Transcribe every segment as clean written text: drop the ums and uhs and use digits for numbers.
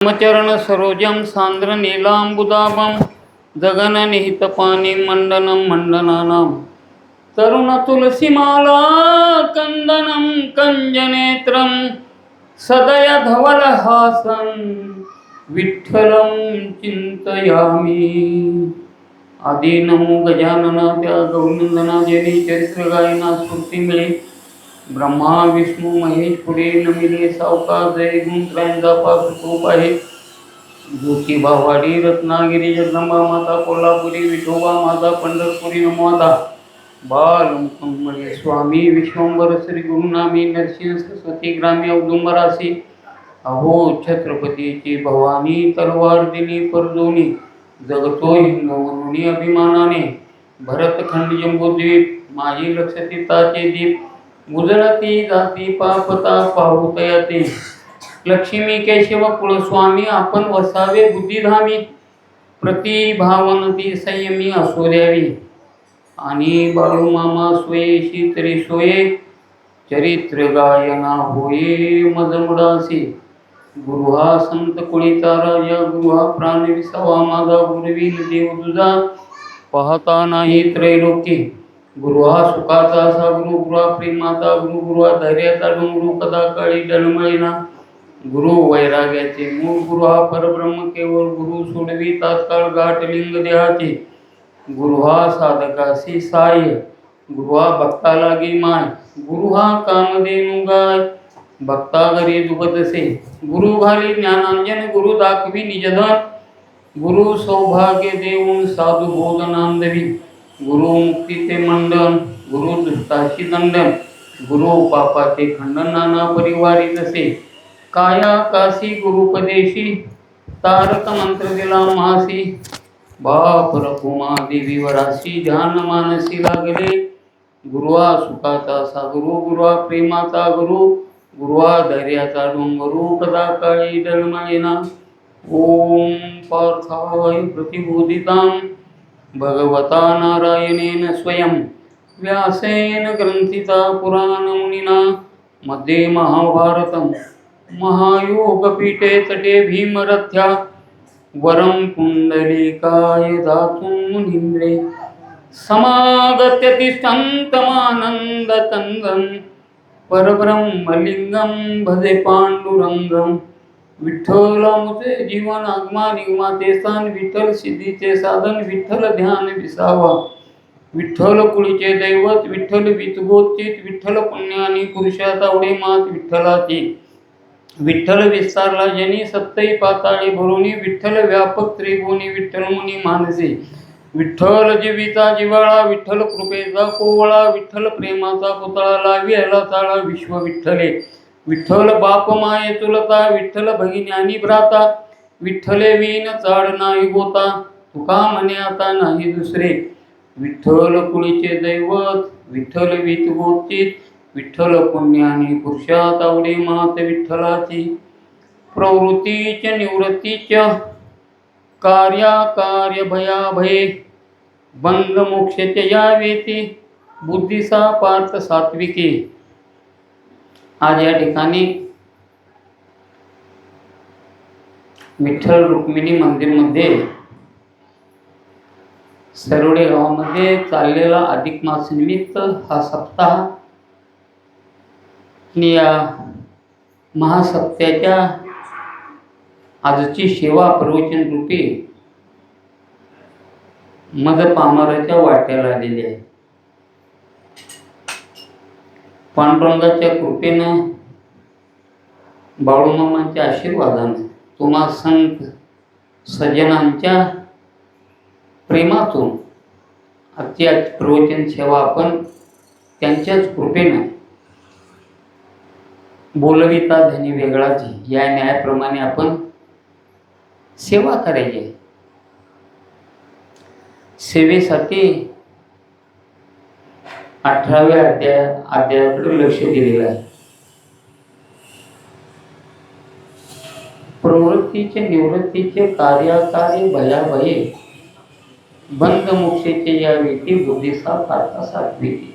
चरण सरोजम सांद्र नीलांबुदाभं जगन निहित पाणी मंडनम मंडनानाम तरुण तुलसीमाला कंदनम कंजनेत्रम सदय धवल हासन विठ्ठलं चिंतयामि। आदि नमो गजानना त्या गौनंदना जनी चरित्र गायना स्फूर्ती मिळे। ब्रह्मा विष्णू महेश पुढे नमिले सावका जय गुंत्रांचा पास खूप आहे। ज्योतिबा वाडी रत्नागिरी जगदंबा माता कोल्हापुरी विठोबा माता पंढरपुरी नमोता बाल मुकुंदमणी स्वामी विश्वंभर श्री गुरुनामी नरसिंह सरस्वती ग्रामी औदुंबरासी अहो छत्रपतीची भवानी तलवार दिली परजोनी जगतो हिंदू म्हणून अभिमानाने भरतखंड जंबूद्वीप माझी लक्षती ताचे दीप उजळती जाती पापता पाहुतयाते लक्ष्मी केशव कुलस्वामी आपण वसावे बुद्धिधामी प्रतिभावनती संयमी असो द्यावी आणि बाळूमामा सोयेशी तरी सोये चरित्र गायना होये मजमुडासी गुरु हा संत कुळीचा राजा गुरु हा प्राण विसावा माझा गुरुवीर देव तुझा पाहता नाही त्रैलोकी गुरु हा सुखाचा असा गुरु गुरु हा प्रेमाचा गुरु गुरु हा धैर्याचा डोंगरू कदा काळी डळमळेना गुरु वैराग्याचे मूळ गुरु हा परब्रह्म केवळ गुरु सोडवी तात्काळ गाठ लिंग देहाचे गुरु हा साधकासी साय गुरु हा भक्ता लागी माय गुरु हा कामधेनु गाय भक्ता घरी दुखतसे गुरु घाली ज्ञानांजन गुरु दाखवी निजधन गुरु सौभाग्य देऊन साधू बोधनांदवी गुरु मुक्तीचे मंडन गुरु दुष्टाची दंडन गुरु पापाचे खंडन नाना परिवारी तसे काया काशी गुरुपदेशी तारक मंत्र दिला महासी बाप रकुमा देवी वराशी ध्यान मानसी लागले गुरुवा सुखाचा सा गुरु गुरुवा प्रेमाचा गुरु गुरुवा धैर्याचा डोंगरू कदा काळी डळमळेना ओम पार्थाय प्रतिबोधितां भगवता नारायणेन स्वयं व्यासेन ग्रंथिता पुराणमुनिना मध्ये महाभारतं महायोगपीठे तटे भीमरथ्या वरं पुंडलीकाय दातुं मुनीन्द्रे समागत्य तिष्ठन्तमानन्दतन्दं परब्रह्मलिंगं भजे पांडुरंगं विठ्ठलामुचे जीवन आगमा निगमाते स्थान विठ्ठल सिद्धीचे साधन विठ्ठल ध्यान विसावा विठ्ठल कुळीचे दैवत विठ्ठल वितगोचित विठ्ठल पुण्यानी पुरुषात आवडे मात विठ्ठलाची विठ्ठल विस्तारला जनी सत्तई पाताळी भरुनी विठ्ठल व्यापक त्रिभुवनी विठ्ठल मुनी मानसे विठ्ठल जीविता जिवाळा विठ्ठल कृपेचा कोवळा विठ्ठल प्रेमाचा पुतळा लावी याला चाळा विश्व विठ्ठले विठ्ठल बाप माये चुलता विठ्ठल भगिनी भ्राता विठ्ठले वीन चाड नाही गोता तुका म्हणे आता नाही दुसरे विठ्ठल कुळीचे दैवत विठ्ठल वितगोचित विठ्ठल पुण्यानी पुरुषात आवडे मात विठ्ठलाची प्रवृत्तीच्या निवृत्तीच्या कार्य भयाभये बंध मोक्षाचे यावेती बुद्धीसा पार्थ सात्विकी। आज या ठिकाणी विठ्ठल रुक्मिणी मंदिर मध्ये सरोडे गावामध्ये चाललेला अधिक मास निमित्त हा सप्ताह या महासप्त्याच्या आजची सेवा प्रवचन रूपी मद पामराच्या वाट्याला आलेली आहे। पांडुरंगाच्या कृपेनं बाळूमामांच्या आशीर्वादाने तुम्हा संत सज्जनांच्या प्रेमातून आजची प्रवचन सेवा आपण त्यांच्याच कृपेनं बोलविता धनी वेगळाची या न्यायाप्रमाणे आपण सेवा करायची आहे। सेवेसाठी 18व्या अध्यायाकडे लक्ष दिलेलं आहे। प्रवृत्तीचे निवृत्तीचे कार्य भयाभये बंध मोक्षेचे या व्यक्ती बुद्धीसा पार्थ सात्विकी।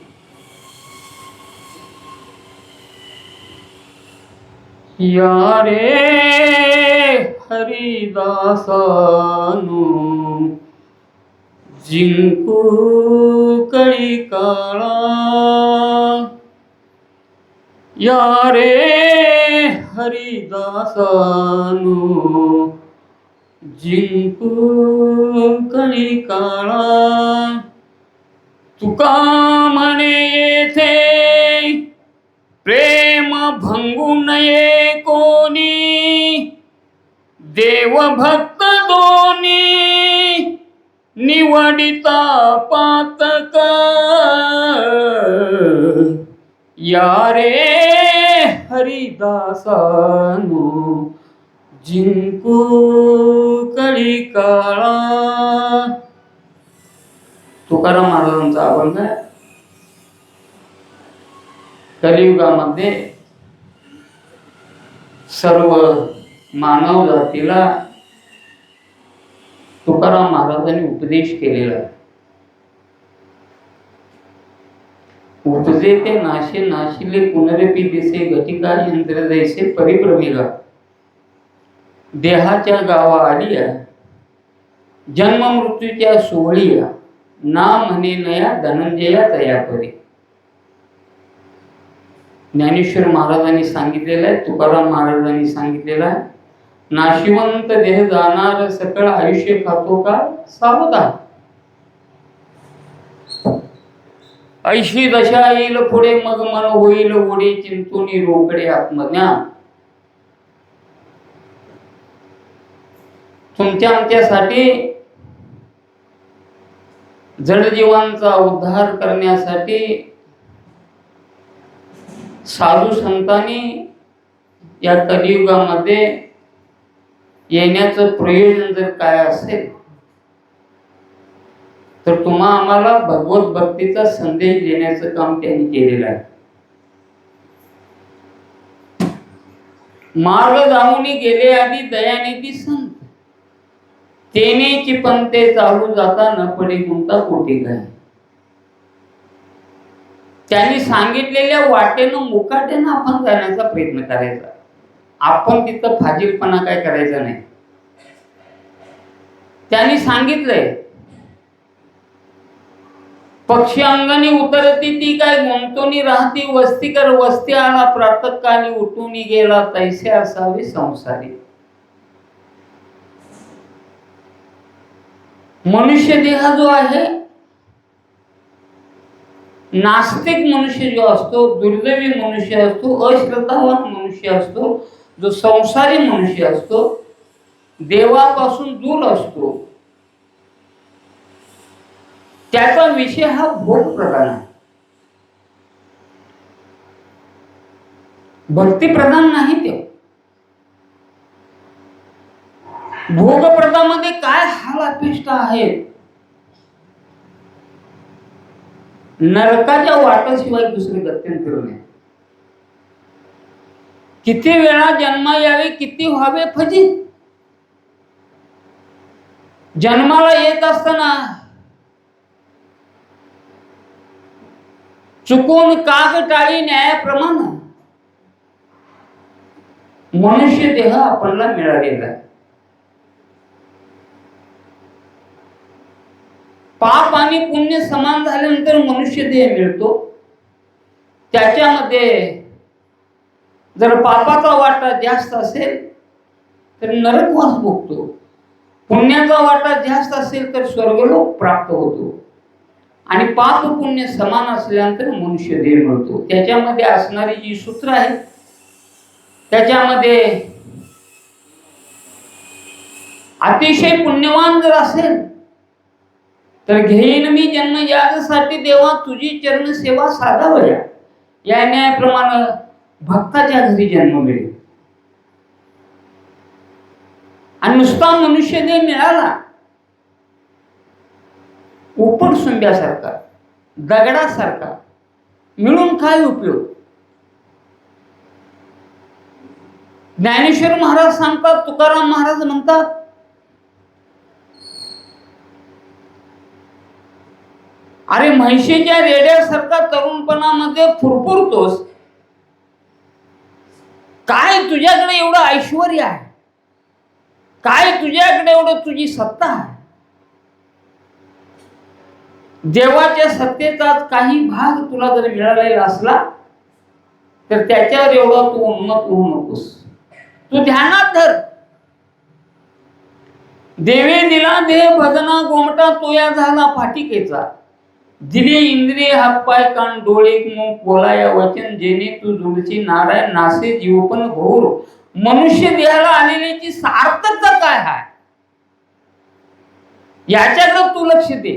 या रे हरिदासानो जिंकू कळी काळा या रे हरिदासानो जिंकू कळी काळा तुका म्हणे येथे प्रेम भंगू नये कोणी देव भक्त दोन्ही निवडिता पातक या रे हरिदासानो जिंकू कळी काळा. तुकाराम महाराजांचा अभंग आहे. कलियुगामध्ये सर्व मानव जातीला तुकाराम महाराजांनी उपदेश केलेला आहे. उपजे ते नाशे नाशिले पुनरपी दिसे घटिका यंत्र जैसे परिभ्रमिगा देहाच्या गावा आलिया जन्म मृत्यूच्या सोहळीया ना म्हणे नया धनंजया तया परी. ज्ञानेश्वर महाराजांनी सांगितलेलं आहे, तुकाराम महाराजांनी सांगितलेलं आहे, नाशिवंत देह जाणार सकळ आयुष्य खातो का सावधान. ऐशी दशा येईल पुढे मग मन होईल ओढे चिंतूनी रोकडे आत्मज्ञान. तुमच्या आमच्यासाठी जडजीवांचा उद्धार करण्यासाठी साधू संतांनी या कलियुगामध्ये येण्याचं प्रयोजन जर काय असेल तर तुम्हा आम्हाला भगवत भक्तीचा संदेश देण्याचं काम त्यांनी केलेलं आहे. मार्ग जाऊनी गेले आधी दयानिधी संत तेनेची पंते चालू जाता न पडे गुंता कोटी काय. त्यांनी सांगितलेल्या वाटेनं मुकाट्यानं आपण जाण्याचा प्रयत्न करायचा. आपण तिथं फाजीलपणा काय करायचा नाही. त्यांनी सांगितलंय पक्षी अंगणी उतरती ती काय गुंतवणी राहती वस्ती कर वस्ती आला प्रातःकाली उठून गेला तैसे असावे संसारी. मनुष्य देह जो आहे नास्तिक मनुष्य जो असतो, दुर्दैवी मनुष्य असतो, अश्रद्धावान मनुष्य असतो, जो संसारी मनुष्य असतो, देवापासून दूर असतो, त्याचा विषय हा भोग प्रधान आहे. भक्ती प्रधान नाही. ते भोग प्रधानामध्ये काय हाल अपेष्ट आहेत. नरकाच्या वाटाशिवाय दुसरे गत्यंतर नाही. किती वेळा जन्म यावे किती व्हावे फजित. जन्माला येत असताना चुकून काग टाळी न्यायाप्रमाण मनुष्य देह आपल्याला मिळालेला आहे. पाप आणि पुण्य समान झाल्यानंतर मनुष्य देह मिळतो. त्याच्यामध्ये जर पापाचा वाटा जास्त असेल तर नरकवास भोगतो, पुण्याचा वाटा जास्त असेल तर स्वर्गलोक प्राप्त होतो आणि पाप पुण्य समान असल्यानंतर मनुष्य देह मिळतो. त्याच्यामध्ये असणारी जी सूत्र आहेत त्याच्यामध्ये अतिशय पुण्यवान जर असेल तर घेईन मी जन्म यासाठी देवा तुझी चरण सेवा साधावया या न्यायाप्रमाणे भक्ताच्या घरी जन्म मिळेल. आणि नुसता मनुष्य देह मिळाला उपट सुंब्यासारखा दगडासारखा मिळून काय उपयोग. ज्ञानेश्वर महाराज सांगतात, तुकाराम महाराज म्हणतात, अरे म्हैशीच्या रेड्यासारखा तरुणपणामध्ये फुरफुरतोस, काय तुझ्याकडे एवढं ऐश्वर्य आहे, काय तुझ्याकडे एवढं तुझी सत्ता आहे? देवाच्या सत्तेचाच काही भाग तुला जर मिळालेला असला तर त्याच्यावर एवढा तू उन्मत्त होऊ नकोस. तू ध्यानात धर. देवे दिला देह भजना गोमटा तोया झाला फाटिकेचा. दिले इंद्रिय हातपाय कान डोळे मुख बोलाया वचन जेणे तू जुळची नारायण नासे जीवपण घोर. मनुष्य देहाला आलेल्याची सार्थकता काय आहे याच्याकडे तू लक्ष दे.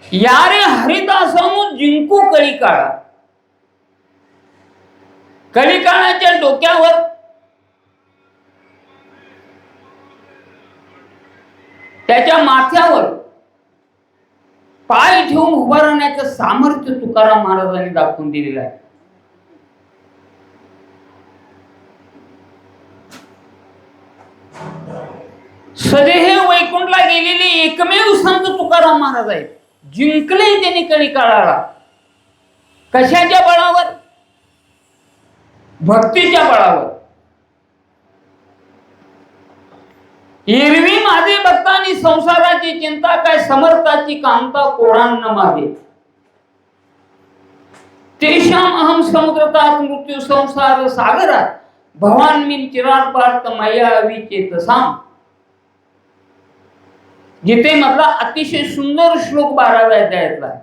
यारे हरिदासानु जिंकू कळी काळा. कळी काळाच्या डोक्यावर त्याच्या माथ्यावर पाय ठेवून उभा राहण्याचं सामर्थ्य तुकाराम महाराजांनी दाखवून दिलेलं आहे. सदेह वैकुंठला गेलेले एकमेव संत तुकाराम महाराज आहेत. जिंकले त्यांनी कळी काळाला. कशाच्या बळावर? भक्तीच्या बळावर. एरवी माझे भक्तांनी संसाराची चिंता काय समर्थाची कांता कोरांना मागे. तेषाम अहम समुद्रतात मृत्यू संसार सागरात भवान मी चिरार पार्थ मया विचेतसाम. गीतेमधला अतिशय सुंदर श्लोक 12व्या अध्यायातला आहे.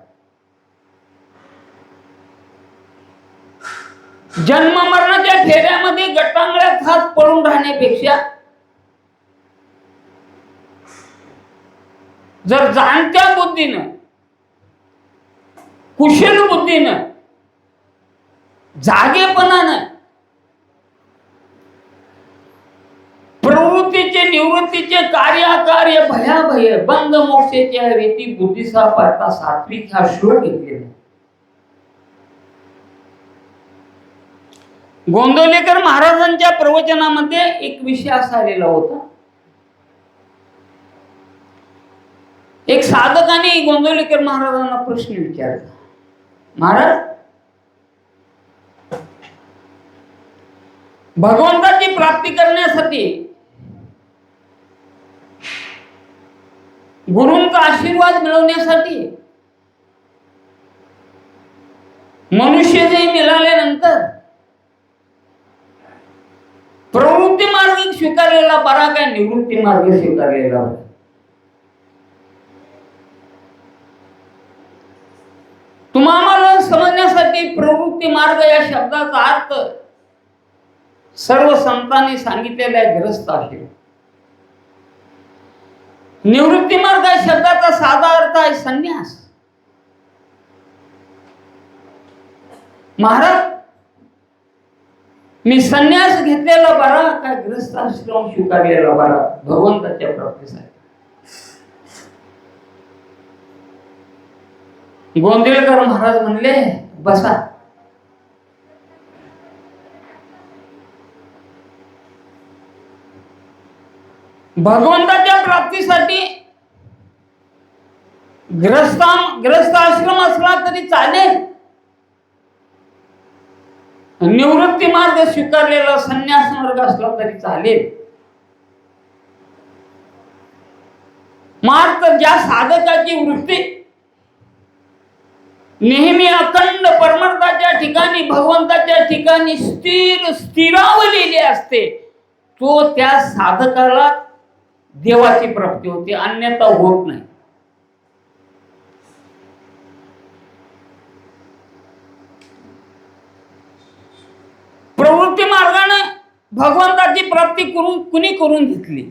जन्म मरणाच्या फेऱ्यामध्ये गटांगळ्यात हात पडून राहण्यापेक्षा जर जाणत्या बुद्धीनं कुशल बुद्धीनं जागेपणानं प्रवृत्तीचे निवृत्तीचे कार्याकार्य भयाभय बंद मोक्षेच्या रीती बुद्धीचा पाहता सात्विक हा श्लोक घेतलेला. गोंदवलेकर महाराजांच्या प्रवचनामध्ये एक विषय असा आलेला होता. एक साधकाने गोंदवलेकर महाराजांना प्रश्न विचारला. महाराज, भगवंताची प्राप्ती करण्यासाठी गुरूंचा आशीर्वाद मिळवण्यासाठी मनुष्य जे मिळाल्यानंतर प्रवृत्ती मार्ग स्वीकारलेला बरा काय निवृत्ती मार्ग स्वीकारलेला बरा? तुम्हाला समजण्यासाठी प्रवृत्ती मार्ग या शब्दाचा अर्थ सर्व संतांनी सांगितलेला आहे ग्रस्त आश्रम. निवृत्ती मार्ग या शब्दाचा साधा अर्थ आहे संन्यास. महाराज, मी संन्यास घेतलेला बरा काय ग्रस्त आश्रम स्वीकारलेला बरा भगवंताच्या प्राप्तीसाठी? गोंदिलकर महाराज म्हणले, बसा. भगवंताच्या प्राप्तीसाठी ग्रस्त आश्रम असला तरी चालेल, निवृत्ती मार्ग स्वीकारलेला संन्यास मार्ग असला तरी चालेल. मात्र ज्या साधकाची वृत्ती नेहमी अखंड परमार्थाच्या ठिकाणी भगवंताच्या ठिकाणी स्थिरावलेली असते, तो त्या साधकाला देवाची प्राप्ती होते, अन्यथा होत नाही. प्रवृत्ती मार्गाने भगवंताची प्राप्ती कुणी करून घेतली?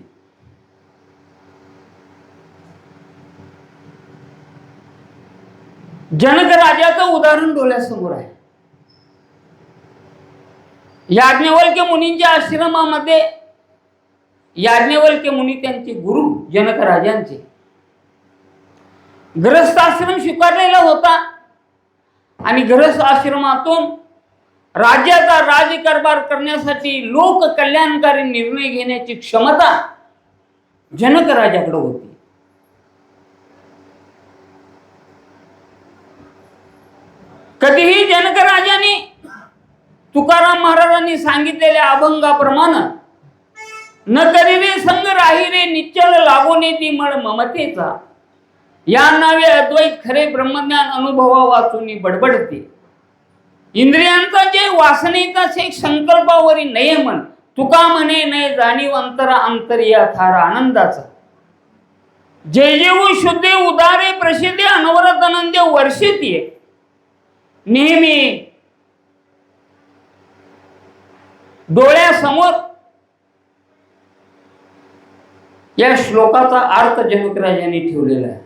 जनक राजाचं उदाहरण डोळ्यासमोर आहे. याज्ञवल्क्य मुनींच्या आश्रमामध्ये याज्ञवल्क्य मुनी त्यांचे गुरु जनक राजांचे गृहस्थ आश्रम स्वीकारलेला होता आणि गृहस्थ आश्रमातून राज्याचा राज्यकारभार करण्यासाठी लोक कल्याणकारी निर्णय घेण्याची क्षमता जनक राजाकडे होती. कधीही जनक राजाने तुकाराम महाराजांनी सांगितलेल्या अभंगाप्रमाणे न करीवे संग राही रे निश्चल लागोने ती मळ ममतेचा, या नावे अद्वैत खरे ब्रह्मज्ञान अनुभवा वाचून बडबडते. इंद्रियांचा जे वासनेचा शेख संकल्पावरी नये मन, तुका म्हणे नये जाणीव अंतरा अंतरी या थार आनंदाचा. जय जेऊ शुद्धे उदारे प्रसिद्धे अनवरत आनंदे वर्षितीये. नेहमी डोळ्यासमोर या श्लोकाचा अर्थ जनकराजांनी ठेवलेला आहे.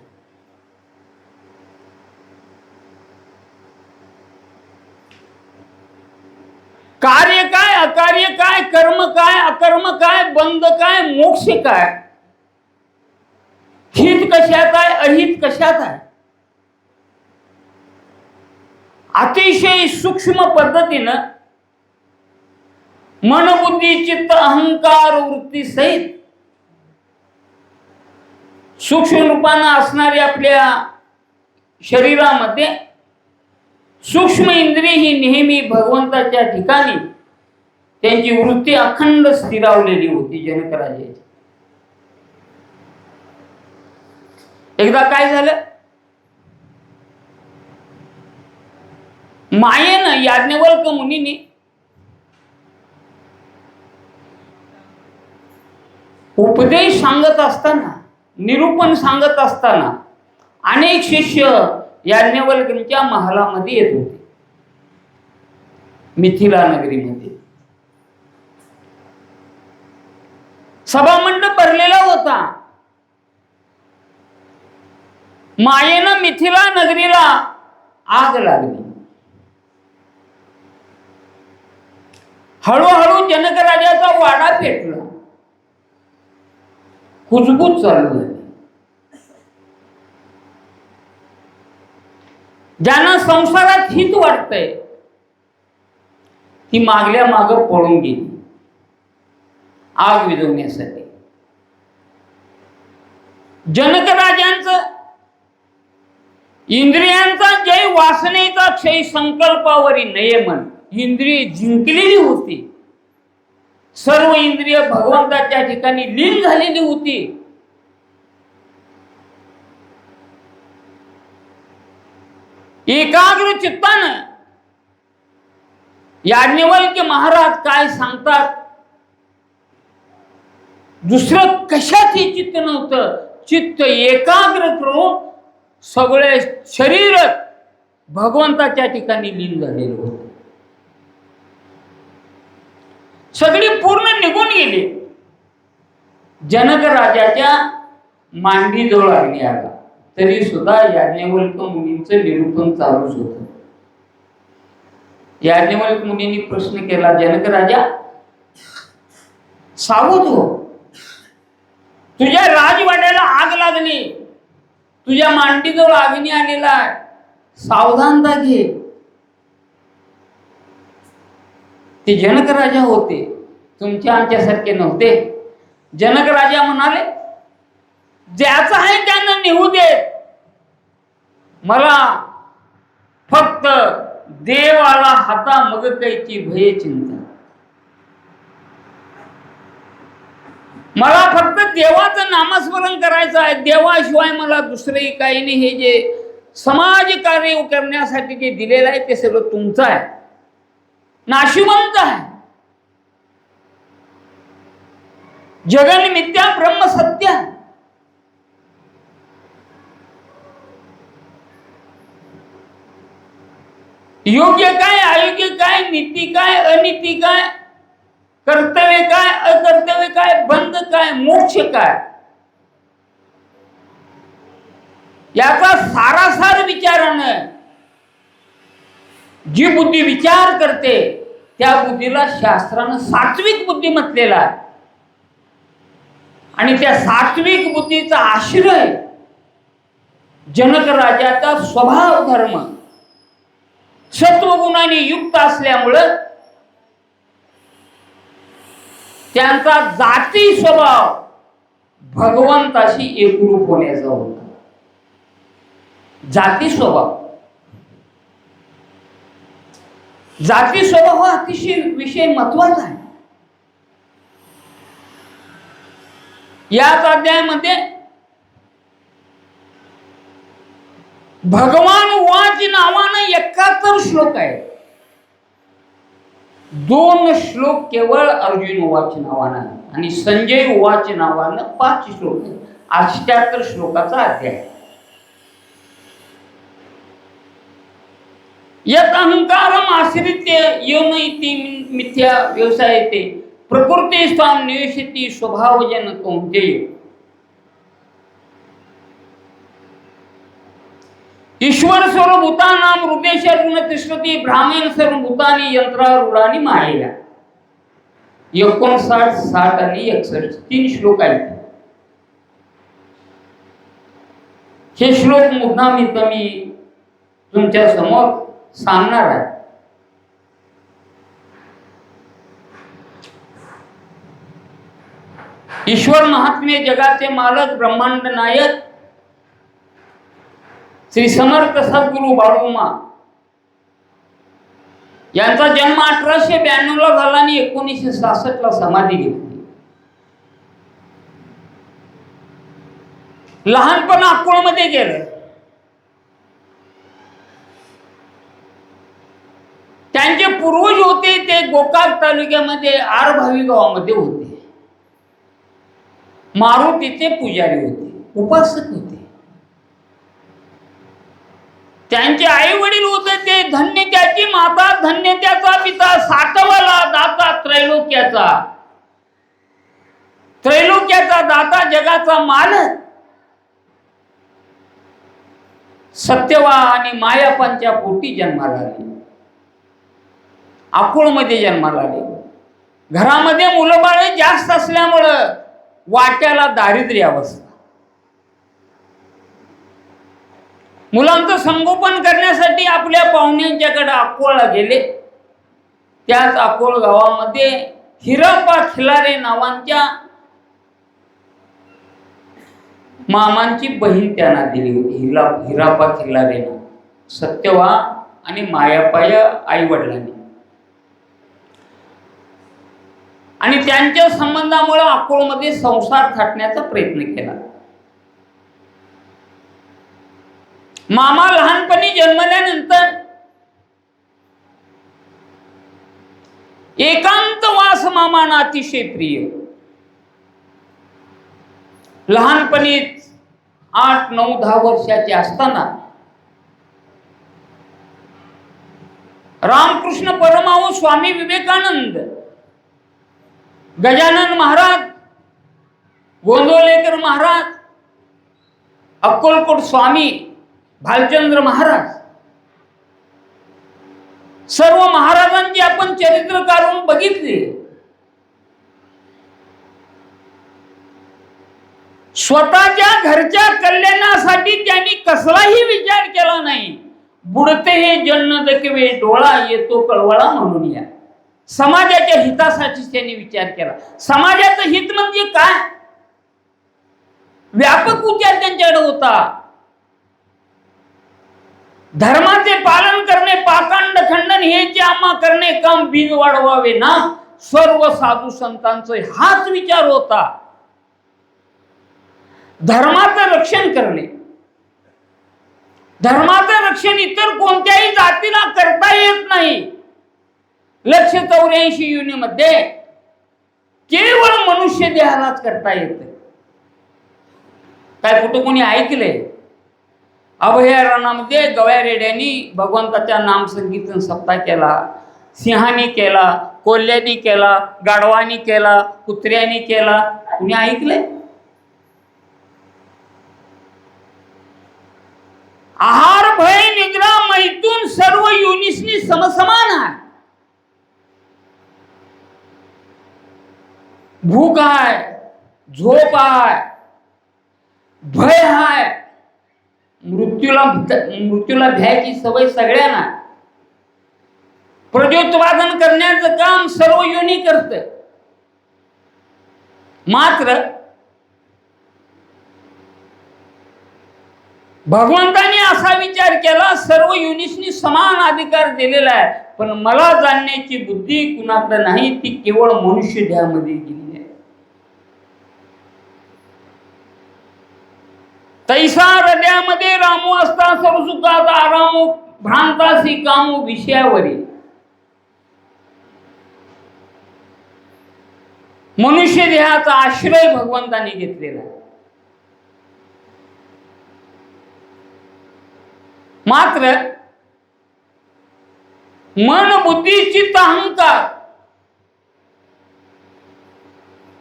कार्य काय, अकार्य काय, कर्म काय, अकर्म काय, बंध काय, मोक्ष काय, हित कशात आहे, अहित कशात आहे, अतिशय सूक्ष्म पद्धतीनं मन बुद्धी चित्त अहंकार वृत्ती सहित सूक्ष्म रूपानं असणारी आपल्या शरीरामध्ये सूक्ष्म इंद्रिय ही नेहमी भगवंताच्या ठिकाणी त्यांची वृत्ती अखंड स्थिरावलेली होती जनकराजाची. एकदा काय झालं, मायेनं याज्ञवल्क मुनीने उपदेश सांगत असताना, निरूपण सांगत असताना अनेक शिष्य याज्ञवल्क्यांच्या महालामध्ये येत होते. मिथिला नगरीमध्ये सभामंडप भरलेला होता. मायेनं मिथिला नगरीला आग लागली. हळूहळू जनकराजाचा वाडा पेटला. कुजबूज चालू झाली. ज्यांना संसारात हित वाटतंय ती मागल्या माग पळून गेली आग विझवण्यासाठी. जनकराजांचं इंद्रियांचा जय वासनेचा क्षय संकल्पावरी नयमन, इंद्रिय जिंकलेली होती. सर्व इंद्रिय भगवंताच्या ठिकाणी लीन झालेली होती. एकाग्र चित्तानं याज्ञवल्क्य महाराज काय सांगतात, दुसरं कशातही चित्त नव्हतं. चित्त एकाग्र करून सगळे शरीर भगवंताच्या ठिकाणी लीन झालेलं होतं. सगळी पूर्ण निघून गेली. जनक राजाच्या मांडीजवळ अग्नी आला तरी सुद्धा याज्ञवल्क मुनींचं निरूपण चालूच होतं. याज्ञवल्क मुनींनी प्रश्न केला, जनक राजा सावध हो, तुझ्या राजवाड्याला आग लागली, तुझ्या मांडीजवळ अग्नी आलेला आहे, सावधानता घे. ते जनक राजा होते, तुमच्या आमच्यासारखे नव्हते. जनक राजा म्हणाले, ज्याचं आहे त्यानं निघू दे, मला फक्त देवाला हाता मग कैची भय चिंता. मला फक्त देवाचं नामस्मरण करायचं आहे, देवाशिवाय मला दुसरंही काही नाही. हे जे समाज कार्य करण्यासाठी जे दिलेलं आहे ते सगळं तुमचं आहे, नाशिवंत आहे. जगन मिथ्या ब्रह्म सत्य. योग्य काय, अयोग्य काय, नीती काय, अनीती काय, कर्तव्य काय, अकर्तव्य काय, बंध काय, मोक्ष काय, याचा सारासार विचारानं जी बुद्धी विचार करते त्या बुद्धीला शास्त्रानं सात्विक बुद्धी म्हटलेला आहे. आणि त्या सात्विक बुद्धीचा आश्रय जनक राजाचा स्वभाव धर्म सत्वगुणाने युक्त असल्यामुळं त्यांचा जाती स्वभाव भगवंताशी एकरूप होण्याचा होता. जाती स्वभाव जाती स्वभाव हा अतिशय विषय महत्वाचा आहे. याच अध्यायामध्ये भगवान उवाच नावानं 71 श्लोक आहे. 2 श्लोक केवळ अर्जुन उवाच नावानं आणि संजय उवाच नावानं 5 श्लोक. 78 श्लोकाचा अध्याय. यत अहंकारम आश्रित्य यौन इति मिथ्या व्यवसायते प्रकृती स्थान निवेशती स्वभावजन कौंतेय. ईश्वर सर्वभूतानां हृदयशर्वण तिष्ठति ब्राह्मण सर्वभूतानि यंत्रारूढानि मायेया. 59, 60 आणि 61 3 श्लोक आहेत. हे श्लोक मुद्दाम इथं मी तुमच्या समोर सांगणार आहे. ईश्वर महात्मे जगाचे मालक ब्रह्मांड नायक श्री समर्थ सद्गुरु बाळूमा यांचा जन्म 1892 ला झाला आणि 1966 ला समाधी घेतली. लहानपण अकोळमध्ये गेलं. त्यांचे पूर्वज होते ते गोकाक तालुक्यामध्ये आरभावी गावामध्ये होते. मारुतीचे पुजारी होते, उपासक होते. त्यांचे आई वडील होते ते धन्य त्याची माता, धन्य त्याचा पिता, साठवाला दाता त्रैलोक्याचा, त्रैलोक्याचा दाता, जगाचा मालक सत्यवा आणि मायापांच्या पोटी जन्माला आले. अकोळमध्ये जन्माला आले. घरामध्ये मुलं बाळे जास्त असल्यामुळं वाट्याला दारिद्र्य अवस्था. मुलांचं संगोपन करण्यासाठी आपल्या पाहुण्यांच्याकडे अकोळला गेले. त्याच अकोळ गावामध्ये हिरापा खिलारे नावांच्या मामांची बहीण त्यांना दिली होती. हिरापा खिलारे नाव. सत्यवा आणि मायापाया आई वडिलांनी. आणि त्यांच्या संबंधामुळे अकोळमध्ये संसार थाटण्याचा प्रयत्न केला. मामा लहानपणी जन्मल्यानंतर एकांतवास मामांना अतिशय प्रिय. लहानपणी 8, 9, 10 वर्षाचे असताना रामकृष्ण परमहंस स्वामी विवेकानंद, गजानन महाराज, गोंदवलेकर महाराज, अक्कलकोट स्वामी भालचंद्र महाराज, सर्व महाराजांची आपण चरित्र काढून बघितले. स्वतःच्या घरच्या कल्याणासाठी त्यांनी कसलाही विचार केला नाही. बुडते हे जन्न दकवे डोळा येतो कळवळा म्हणून या. समाजाच्या हितासाठी त्यांनी विचार केला. समाजाचं हित म्हणजे काय? व्यापक विचार त्यांच्याकडे होता. धर्माचे पालन करणे, पाखंड खंडन हे जे आम्हा करणे, काम बिन वाढवावे ना, सर्व साधू संतांचा हाच विचार होता. धर्माचं रक्षण करणे. धर्माचं रक्षण इतर कोणत्याही जातीला करता येत नाही. 184 योनीमध्ये केवळ मनुष्य देहालाच करता येत. काय कुठं कोणी ऐकलंय? अभयारण्यामध्ये गव्या रेड्यांनी भगवंताच्या नाम संकीर्तन सप्ताह केला, सिंहाने केला, कोल्ह्यांनी केला, गाढवानी केला, कुत्र्यांनी केला. कुणी ऐकलंय? आहार भय निद्रा मैथून सर्व योनिसनी समसमान आहे. भूक आहे, झोप आहे, भय आहे, मृत्यूला भ्यायची सवय सगळ्यांना. प्रजोत्पादन करण्याचं काम सर्व योनी करते. मात्र भगवंताने असा विचार केला, सर्व युनिसनी समान अधिकार दिलेला आहे, पण मला जाणण्याची बुद्धी कुणाकडे नाही, ती केवळ मनुष्य देहामध्ये गेली आहे. तैसा हृदयामध्ये रामू असता सर्वसुखाचा आरामो भ्रांतासी कामो विषयावरी. मनुष्य देहाचा आश्रय भगवंताने घेतलेला आहे. मात्र मन बुद्धी चित्त अहंकार,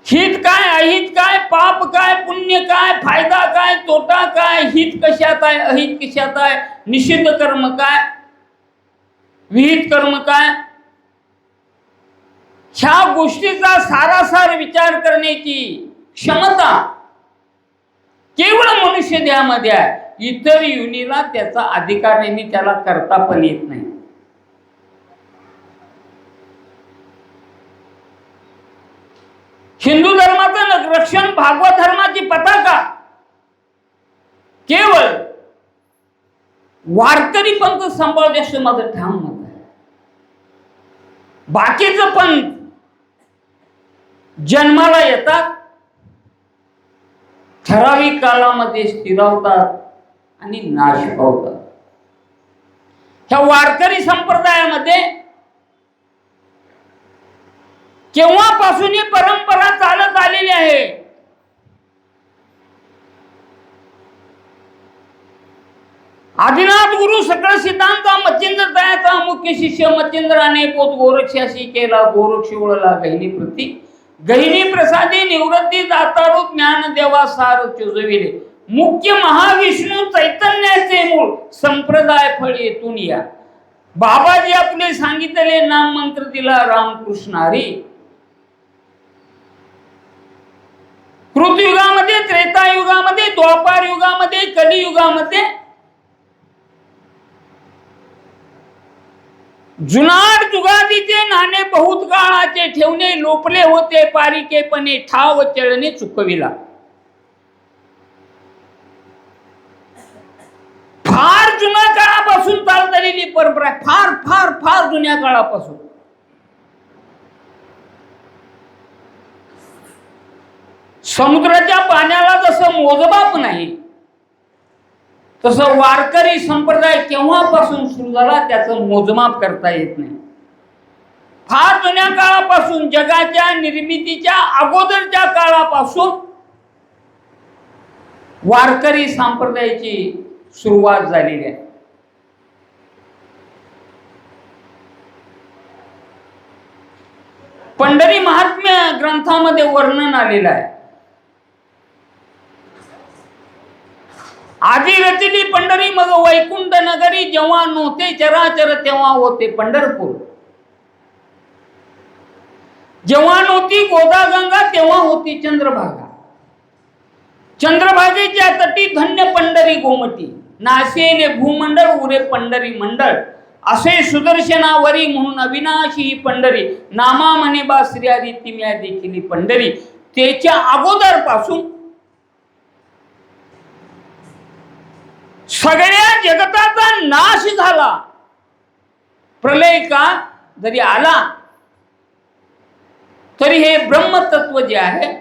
हित काय अहित काय, पाप काय पुण्य काय, फायदा काय तोटा काय, हित कशात आहे अहित कशात आहे, निषिद्ध कर्म काय विहित कर्म काय, ह्या गोष्टीचा सारासार विचार करण्याची क्षमता केवळ मनुष्य देहामध्ये आहे. इतर युनीला त्याचा अधिकार नाही, त्याला करता पण येत नाही. हिंदू धर्माचं रक्षण, भागवत धर्माची पताका केवळ वारकरी पंथ सांभाळते असं माझं ठाम मत आहे. बाकीचं पंथ जन्माला येतात, ठराविक कालामध्ये स्थिरावतात आणि नाश पावतात. ह्या वारकरी संप्रदायामध्ये केव्हापासून ही परंपरा चालत आलेली आहे. आदिनाथ गुरु सकळ सिद्धांता मच्छिंद्र तयाचा मुख्य शिष्य मच्छिंद्राने पोत गोरक्षाशी केला, गोरक्ष ओळला गहिनी प्रती, गहिनी प्रसादी निवृत्ती दातारू ज्ञान देवा सार चोजविले. मुख्य महाविष्णू चैतन्याचे मूळ संप्रदाय फळ येथून या. बाबाजी आपले सांगितले नाम मंत्र दिला रामकृष्ण हरी. कृतयुगामध्ये, त्रेतायुगामध्ये, द्वापार युगामध्ये, कलियुगामध्ये जुनाट जुगादीचे नाणे बहुत काळाचे ठेवणे लोपले होते पारिकेपणे ठाव चळणे चुकविला. फार जुन्या काळापासून चालत आलेली परंपरा, फार फार फार जुन्या काळापासून. समुद्राच्या पाण्याला जसं मोजमाप नाही, तसं वारकरी संप्रदाय केव्हापासून सुरू झाला त्याचं मोजमाप करता येत नाही. फार जुन्या काळापासून, जगाच्या निर्मितीच्या अगोदरच्या काळापासून वारकरी संप्रदायाची सुरुवात झालेली आहे. पंढरी महात्म्य ग्रंथामध्ये वर्णन आलेलं आहे. आधी रचली पंढरी मग वैकुंठ नगरी, जेव्हा नव्हते चराचर तेव्हा होते पंढरपूर. जेव्हा नव्हती गोदागंगा तेव्हा होती चंद्रभागा. चंद्रभागेच्या तटी धन्य पंढरी गोमटी, नासेने भूमंडळ उरे पंढरी मंडळ. असे सुदर्शनावरी म्हणून अविनाशी ही पंढरी, नामा म्हणे बा श्री हरी तिम्या देखील पंढरी. त्याच्या अगोदर पासून सगळ्या जगताचा नाश झाला. प्रलय का जरी आला तरी हे ब्रह्मतत्व जे आहे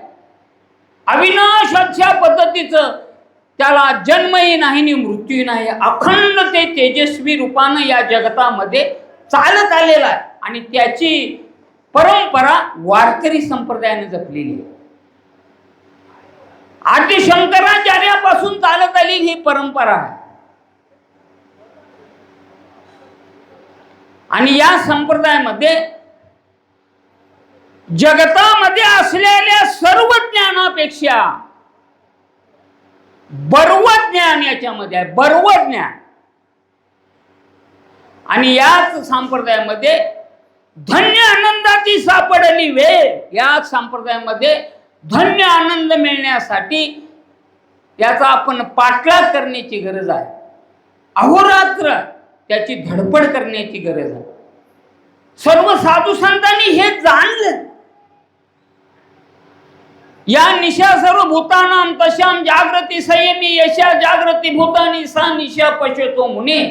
अविनाशाच्या पद्धतीचं, त्याला जन्मही नाही आणि मृत्यू नाही, अखंड ते तेजस्वी रूपानं या जगतामध्ये चालत आलेला आहे. आणि त्याची परंपरा वारकरी संप्रदायाने जपलेली आहे. आदि शंकराचार्यापासून चालत आलेली ही परंपरा आहे. आणि या संप्रदायामध्ये जगतामध्ये असलेल्या सर्व ज्ञानापेक्षा बर्व ज्ञान याच्यामध्ये आहे, बर्व ज्ञान. आणि याच संप्रदायामध्ये धन्य आनंदाची सापडली वेळ. या संप्रदायामध्ये धन्य आनंद मिळण्यासाठी याचा आपण पाठलाग करण्याची गरज आहे. अहोरात्र त्याची धडपड करण्याची गरज आहे. सर्व साधू संतांनी हे जाणलं. या निशा सर्व भूतानाम तशाम जागृती संयमी यशा जागृती भूतानी सा निशा पश्यतो मुने.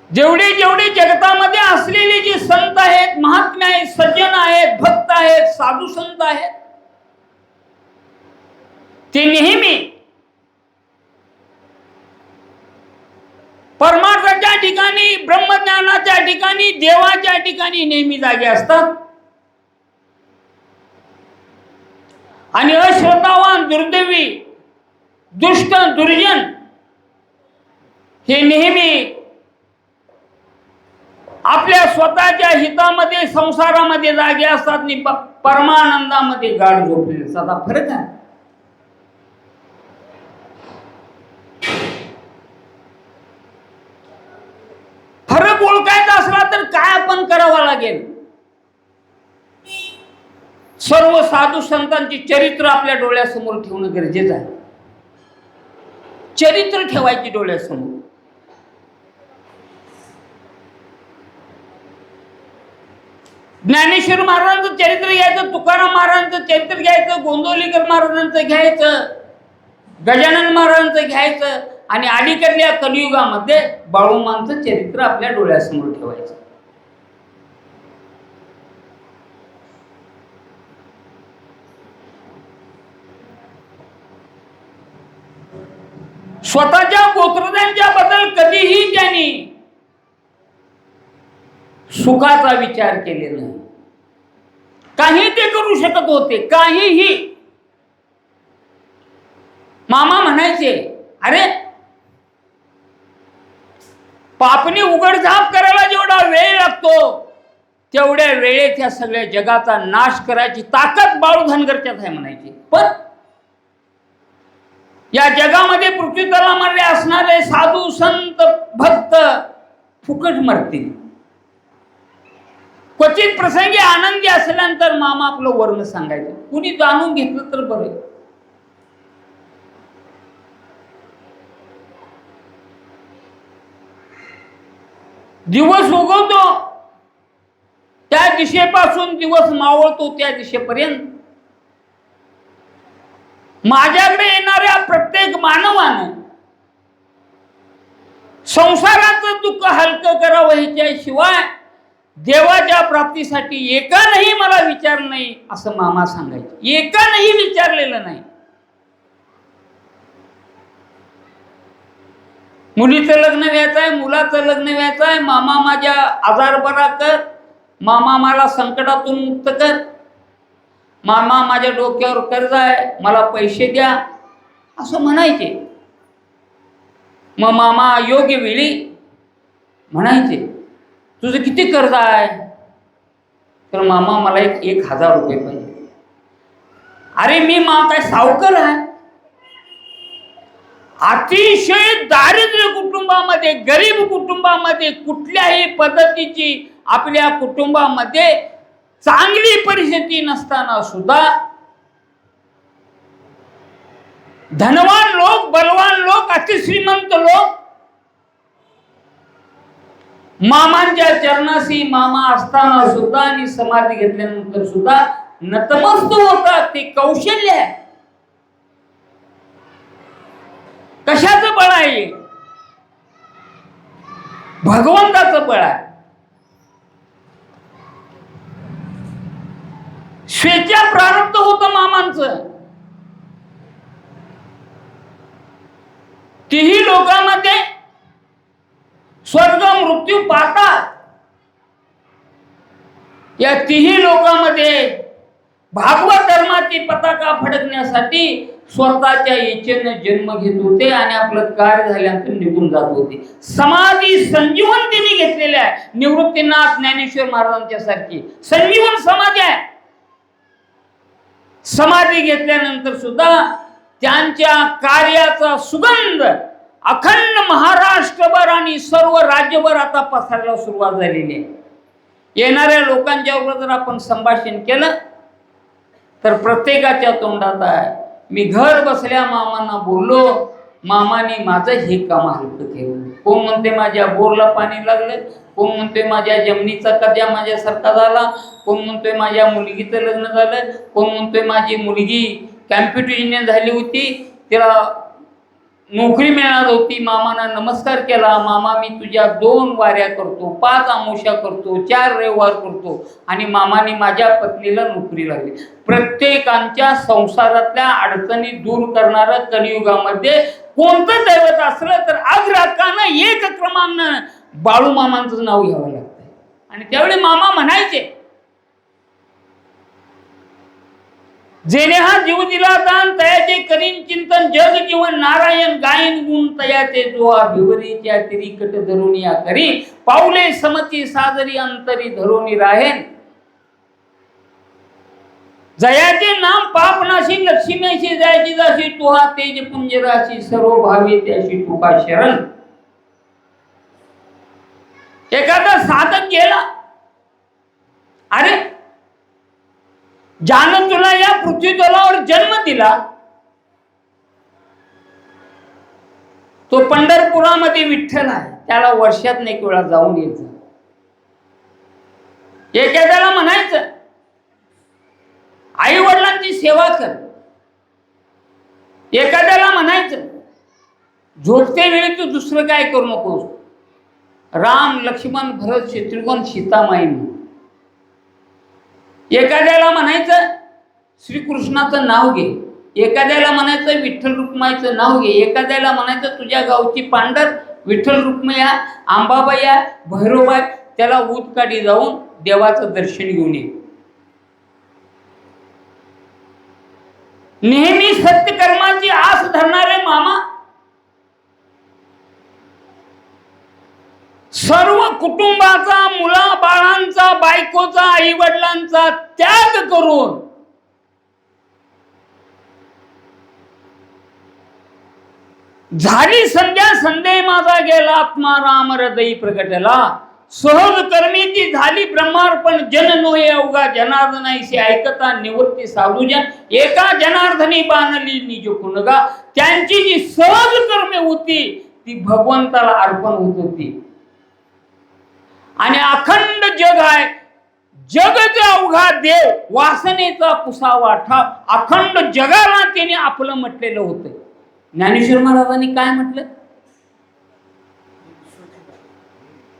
जेवढे जेवढे जगतामध्ये असलेले जे संत आहेत, महात्मे आहेत, सज्जन आहेत, भक्त आहेत, साधू संत आहेत, ते नेहमी परमार्थाच्या ठिकाणी, ब्रह्मज्ञानाच्या ठिकाणी, देवाच्या ठिकाणी नेहमी जागे असतात. आणि अश्रद्धावान, दुर्दैवी, दुष्ट, दुर्जन हे नेहमी आपल्या स्वतःच्या हितामध्ये, संसारामध्ये जागे असतात आणि परमानंदामध्ये गाढ झोपलेले असतात. हा फरक आहे. फरक ओळखायचा असला तर काय आपण करावं लागेल? सर्व साधू संतांची चरित्र आपल्या डोळ्यासमोर ठेवणं गरजेचं आहे. चरित्र ठेवायची डोळ्यासमोर. ज्ञानेश्वर महाराजांचं चरित्र घ्यायचं, तुकाराम महाराजांचं चरित्र घ्यायचं, गोंदवलेकर महाराजांचं घ्यायचं, गजानन महाराजांचं घ्यायचं आणि अलीकडल्या कलियुगामध्ये बाळूमांचं चरित्र आपल्या डोळ्यासमोर ठेवायचं. स्वतःच्या गोत्रजांच्या बद्दल कधीही त्यांनी सुखाचा विचार केलेला नाही. काही ते करू शकत होते, काहीही. मामा म्हणायचे, अरे पापणी उघडझाप करायला जेवढा वेळ लागतो तेवढ्या वेळेत या सगळ्या जगाचा नाश करायची ताकद बाळू धनगरच्यात आहे म्हणायची. पण या जगामध्ये पृथ्वी तलामध्ये असणारे साधू संत भक्त फुकट मरतील. क्वचित प्रसंगी आनंदी असल्यानंतर मामा आपलं वर्ण सांगायचं. कुणी जाणून घेतलं तर बरं. दिवस उगवतो त्या दिशेपासून दिवस मावळतो त्या दिशेपर्यंत माझ्याकडे येणाऱ्या प्रत्येक मानवानं संसाराचं दुःख हलकं करावं ह्याच्याशिवाय देवाच्या प्राप्तीसाठी एकानंही मला विचार नाही असं मामा सांगायचे. एकानंही विचारलेलं नाही. मुलीचं लग्न व्हायचं आहे, मुलाचं लग्न व्हायचं आहे, मामा माझ्या आजार बरा कर, मामा मला संकटातून मुक्त कर, मामा माझ्या डोक्यावर कर्ज आहे, मला पैसे द्या, असं म्हणायचे. मग मामा योग्य वेळी म्हणायचे, तुझं किती कर्ज आहे? तर मामा मला 1,000 रुपये पाहिजे. अरे मी काय सावकार आहे? अतिशय दारिद्र्य कुटुंबामध्ये, गरीब कुटुंबामध्ये, कुठल्याही पद्धतीची आपल्या कुटुंबामध्ये चांगली परिस्थिती नसताना सुद्धा धनवान लोक, बलवान लोक, अतिश्रीमंत लोक मामांच्या चरणाशी मामा असताना सुद्धा आणि समाधी घेतल्यानंतर सुद्धा नतमस्त होतात. ते कौशल्य आहे. कशाचं बळ आहे? भगवंताचं बळ आहे. स्वेच्छा प्रारब्ध होतं मामांचं. तिही लोकांमध्ये स्वर्ग मृत्यू पाहतात. या तिही लोकांमध्ये भागवत धर्माची पताका फडकण्यासाठी स्वतःच्या इच्छेने जन्म घेत होते आणि आपलं कार्य झाल्यानंतर निघून जात होते. समाधी संजीवन त्यांनी घेतलेल्या आहे. निवृत्तीनाथ ज्ञानेश्वर महाराजांच्या सारखी संजीवन समाधी आहे. समाधी घेतल्यानंतर सुद्धा त्यांच्या कार्याचा सुगंध अखंड महाराष्ट्रभर आणि सर्व राज्यभर आता पसरायला सुरुवात झालेली आहे. येणाऱ्या लोकांच्या बरोबर जर आपण संभाषण केलं तर प्रत्येकाच्या तोंडात आहे, मी घर बसल्या मामांना बोललो, मामाने माझं हे काम हलकं केलं. कोण म्हणते माझ्या बोरला पाणी लागलं, कोण म्हणते माझ्या जमिनीचा कद्या माझ्यासारखा झाला, कोण म्हणतोय माझ्या मुलगीचं लग्न झालं, कोण म्हणतोय माझी मुलगी कॅम्प्युटर इंजिनियर झाली होती, तिला नोकरी मिळणार होती. मामाना नमस्कार केला, मामा मी तुझ्या 2 वाऱ्या करतो, 5 अमावस्या करतो, 4 रविवार करतो, आणि मामाने माझ्या पत्नीला नोकरी लागली. प्रत्येकांच्या संसारातल्या अडचणी दूर करणारं कलियुगामध्ये कोणतं दैवत असलं तर अग्रकानं एक क्रमानं बाळू मामांचं नाव घ्यावं लागतंय. आणि त्यावेळी मामा म्हणायचे, जेणे हा जीव दिला दान तयाचे करीन चिंतन, जग जीवन नारायण गायन गुण तयाचे, जो भिवरीच्या तिरीकट धरून या करी, पाऊले समती सादरी अंतरी धरून राहेन. जयाचे नाम पापनाशी लक्ष्मीशी जायची जाशी, तुहा तेज पुंजराशी सर्व भावे त्याशी तुका शरण. एखादा साधक गेला, अरे ज्यानं तुला या पृथ्वी तलावर जन्म दिला तो पंढरपुरामध्ये विठ्ठल आहे, त्याला वर्षात एक वेळा जाऊन यायचं. एखाद्याला म्हणायचं आई वडिलांची सेवा कर, एखाद्याला म्हणायचं झोपते वेळी तू दुसरं काय करू नकोस, राम लक्ष्मण भरत शत्रुघ्न सीतामाई म्हणून. एखाद्याला म्हणायचं श्रीकृष्णाचं नाव घे, एखाद्याला म्हणायचं विठ्ठल रुक्माईचं नाव घे, एखाद्याला म्हणायचं तुझ्या गावची पांढर विठ्ठल रुक्मया अंबाबाया भैरोबाई, त्याला ऊतकाडी जाऊन देवाचं दर्शन घेऊन ये. नेहमी सत्यकर्माची आस धरणारे मामा सर्व कुटुंबाचा, मुला बाळांचा, बायकोचा, आई वडिलांचा त्याग करून झाली संध्या संदेह माझा गेला आत्मा राम हृदयी प्रगटला, सहज कर्मीची झाली ब्रह्मार्पण, जन नोये अवघा जनार्दनाईशी ऐकता निवृत्ती साधूजन, एका जनार्दनी बाणली निज पुनगा. त्यांची जी सहज कर्मे होती ती भगवंताला अर्पण होत होती. आणि अखंड जग आहे, जगचा अवघा देव वासनेचा पुसावा ठाव, अखंड जगाला त्याने आपलं म्हटलेलं होतं. ज्ञानेश्वर महाराजांनी काय म्हटलं,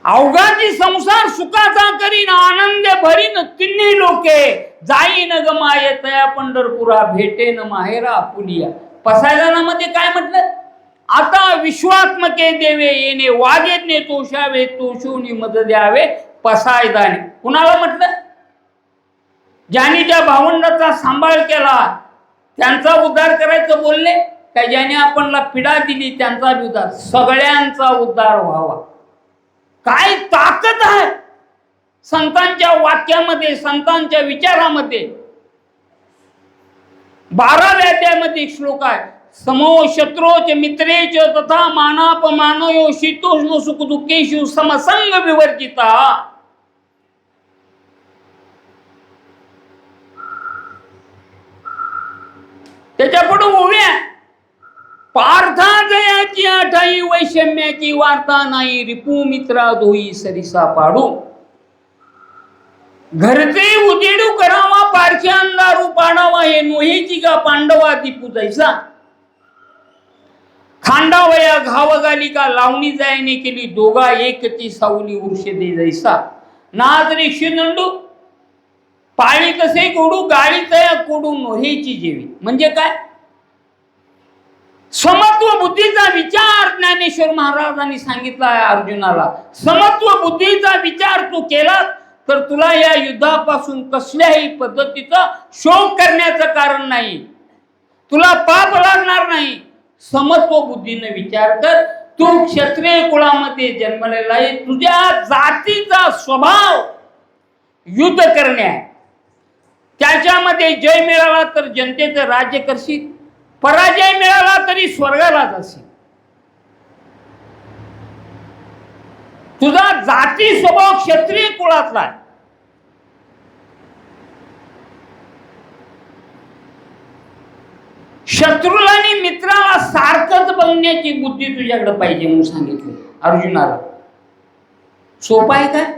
अवघाची संसार सुखाचा करीन, आनंद भरीन तिन्ही लोके, जाईन गमाये तया पंढरपुरा, भेटेन माहेरा आपुलिया. पसायदानामध्ये काय म्हटलं, आता विश्वात्मके देवे येणे, वागेने तोषावे, तोषूनी मद द्यावे पसायदाने. कुणाला म्हटलं, ज्याने ज्या भावंडाचा सांभाळ केला त्यांचा उद्धार करायचं बोलले काय, ज्याने आपणला पीडा दिली त्यांचा उद्धार, सगळ्यांचा उद्धार व्हावा. काय ताकद आहे संतांच्या वाक्यामध्ये, संतांच्या विचारामध्ये. 12व्या अध्यायामध्ये श्लोक आहे, समो शत्रोच मित्रेच तथा मानापमानयो शीतोष्ण सुख दुःखेषु समसंग विवर्जिता. त्याच्यापुढे उभ्या, पार्था जयाची आठाई, वैषम्याची वार्ता नाही, रिपू मित्रा दोई सरिसा पाडू. घरचे उजेडू करावा, पारखे अंधारू पाडावा, हे नोहेची का पांडवा दीपू जैसा. खांडावया घावगाली का लावणी जायने केली, दोघा एकची सावली उर्षे दे जैसा. नाद रेषी नंडू पाळी तसे गोडू, गाळी तया कोडू नोहेची जेवी. म्हणजे काय, समत्व बुद्धीचा विचार ज्ञानेश्वर महाराजांनी सांगितला आहे अर्जुनाला. समत्व बुद्धीचा विचार तू केला तर तुला या युद्धापासून कसल्याही पद्धतीचा शोक करण्याचं कारण नाही, तुला पाप लागणार नाही. समत्व बुद्धीने विचार कर, तू क्षत्रिय कुळामध्ये जन्मलेला आहे, तुझ्या जातीचा स्वभाव युद्ध करणे, त्याच्यामध्ये जय मिळाला तर जनतेचं राज्य करशील, पराजय मिळाला तरी स्वर्गाला जाशील. तुझा जाती स्वभाव क्षत्रिय कुळातला आहे. शत्रूला आणि मित्राला सारखंच बघण्याची बुद्धी तुझ्याकडे पाहिजे म्हणून सांगितलं अर्जुनाला. सोपं आहे काय,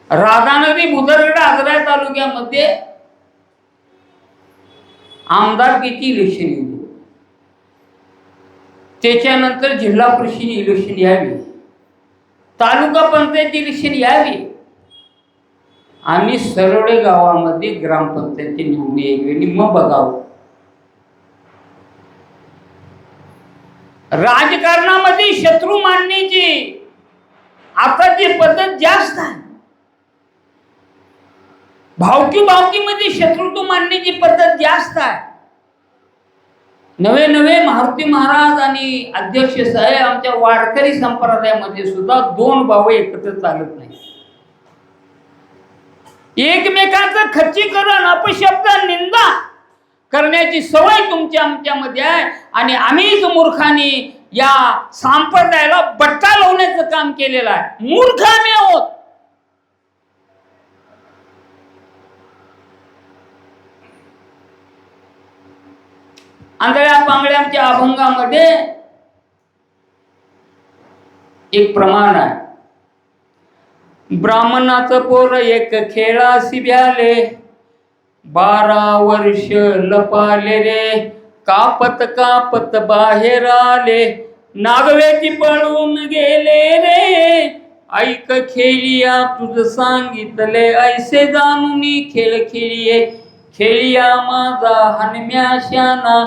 राधानगरी बुदरगड आजरा तालुक्यामध्ये आमदारकीची इलेक्शन येईल, त्याच्यानंतर जिल्हा परिषद इलेक्शन यावी, तालुका पंचायत इलेक्शन यावी आणि सरवडे गावामध्ये ग्रामपंचायती निवडून यावी. मग बघावं राजकारणामध्ये शत्रू मानण्याची आताची पद्धत जास्त आहे. भावकीमध्ये शत्रुत्व मानण्याची पद्धत जास्त आहे. नवे नवे मारुती महाराज आणि अध्यक्ष साहेब आमच्या वारकरी संप्रदायामध्ये सुद्धा दोन भाऊ एकत्र चालत नाही. एकमेकांचं खच्चीकरण, अपशब्द, निंदा करण्याची सवय तुमच्या आमच्यामध्ये आहे आणि आम्हीच मूर्खांनी या संप्रदायाला बट्टा लावण्याचं काम केलेलं आहे. मूर्ख आम्ही आहोत. आंधळ्या पांगळ्यांच्या अभंगामध्ये एक प्रमाण आहे. ब्राह्मणाचं पोर एक खेळासी भ्याले, 12 वर्ष लपाले रे, कापत कापत बाहेर आले, नागवेची पळून गेले रे. ऐक खेळिया तुझ सांगितले, ऐसे जाणून खेळ खेळिये, खेळिया माझा हनम्या शाना,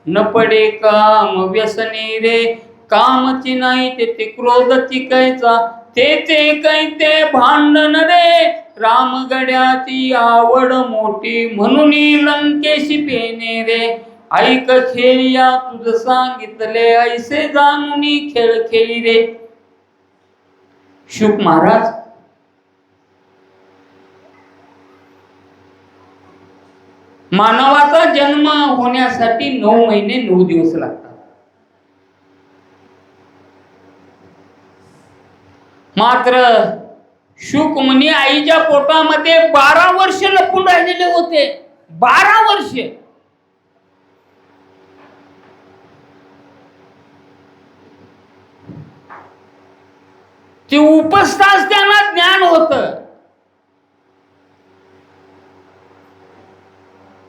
न पडे काम व्यसनी रे. कामची नाही ते क्रोधची कैचा, ते कैते भांडण रे. रामगड्याची आवड मोठी, म्हणून लंकेशी पेने रे. ऐक खेळिया तुझ सांगितले, ऐसे जाणून खेळ खेळी रे. शुक महाराज मानवाचा जन्म होण्यासाठी 9 महिने 9 दिवस लागतात. मात्र शुक मुनी आईच्या पोटामध्ये 12 वर्ष लपून राहिलेले होते. 12 वर्ष. ते उपस्थास त्यांना ज्ञान होतं.